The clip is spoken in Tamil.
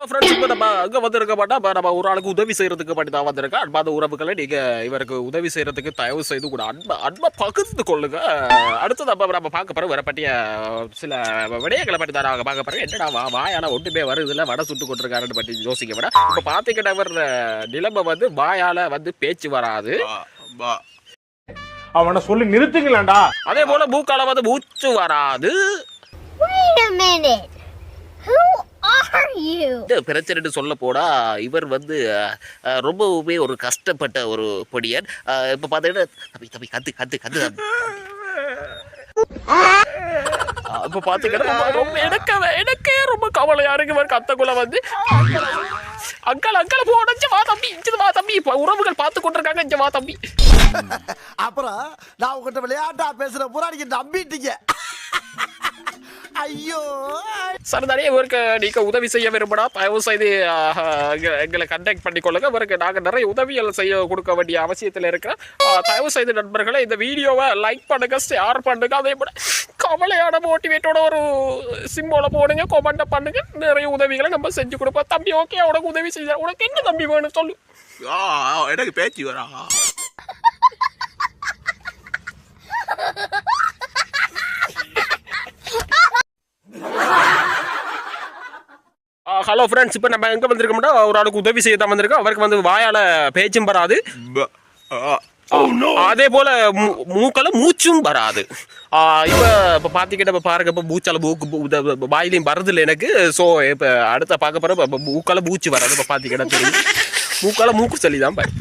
ஃப்ரெண்ட்ஸ் இப்போ நம்ம அங்கே வந்திருக்க மாட்டா நம்ம ஒரு ஆளுக்கு உதவி செய்யறதுக்கு மட்டும் தான் வந்திருக்கேன். அன்பாத உறவுகளை நீங்கள் இவருக்கு உதவி செய்யறதுக்கு தயவு செய்து கூட அன்பை பகிர்ந்து கொள்ளுங்க. அடுத்தது நம்ம பார்க்க போகிற வர பற்றிய சில விடயங்களை பற்றி தான் நாங்கள் பார்க்க போகிறோம். என்னடா வாயால் ஒட்டுமே வருதில்ல வடை சுட்டு கொண்டிருக்காருன்னு பற்றி யோசிக்க விட இப்போ பார்த்துக்கிட்ட வர்ற நிலைமை வந்து வாயால் வந்து பேச்சு வராது. அவனை சொல்லி நிறுத்துங்களேன்டா. அதே போல மூக்கால வந்து மூச்சு வராது. பிரச்சனை சொல்ல போனா இவர் வந்து ரொம்பவுமே ஒரு கஷ்டப்பட்ட ஒரு பொடியன். இப்ப பாத்தீங்கன்னா தம்பி கத்து கத்து கத்து இப்ப பாத்தீங்கன்னா ரொம்ப எனக்கே ரொம்ப கவலையா இருக்கு. இவர் கத்தக்குள்ள வந்து அக்கள் போனச்சு வா தம்பி இஞ்சது வா தம்பி உறவுகள் பார்த்து கொண்டிருக்காங்க இங்க வா தம்பி. அப்புறம் நான் உங்ககிட்ட விளையாட்டா பேசுற புறாடிக்கு நம்பிட்டீங்க. ஐயோ சார் நிறைய இவருக்கு நீங்க உதவி செய்ய விரும்பினா தயவு செய்து எங்களை கண்டாக்ட் பண்ணிக்கொள்ளுங்க. இவருக்கு நாங்கள் நிறைய உதவிகள் செய்ய கொடுக்க வேண்டிய அவசியத்தில் இருக்கிறோம். தயவு செய்து நண்பர்களை இந்த வீடியோவை லைக் பண்ணுங்க, ஷேர் பண்ணுங்க. அதே போல கவலையான மோட்டிவேட்டோட ஒரு சிம்போல போடுங்க, கொமெண்ட் பண்ணுங்க. நிறைய உதவிகளை நம்ம செஞ்சு கொடுப்போம். தம்பி ஓகே உனக்கு உதவி செய்ய உனக்கு என்ன தம்பி வேணும் சொல்லு. எனக்கு பேச்சு வரா. ஹலோ ஃப்ரெண்ட்ஸ், இப்போ நம்ம எங்கே வந்திருக்கோம்னா ஒரு ஆளுக்கு உதவி செய்ய தான் வந்திருக்கோம். அவருக்கு வந்து வாயால் பேச்சும் வராது, அதே போல் மூக்கால மூச்சும் வராது. இப்போ பார்த்திக்கிட்ட இப்போ பாருங்க, இப்போ மூச்சால மூக்கு வாயிலையும் வருதில்லை எனக்கு. ஸோ இப்போ அடுத்த பார்க்க போகிற மூக்கால மூச்சு வராது. இப்போ பார்த்திக்கிட்ட தெரியும் மூக்கால மூக்கு சொல்லி தான் பாரு.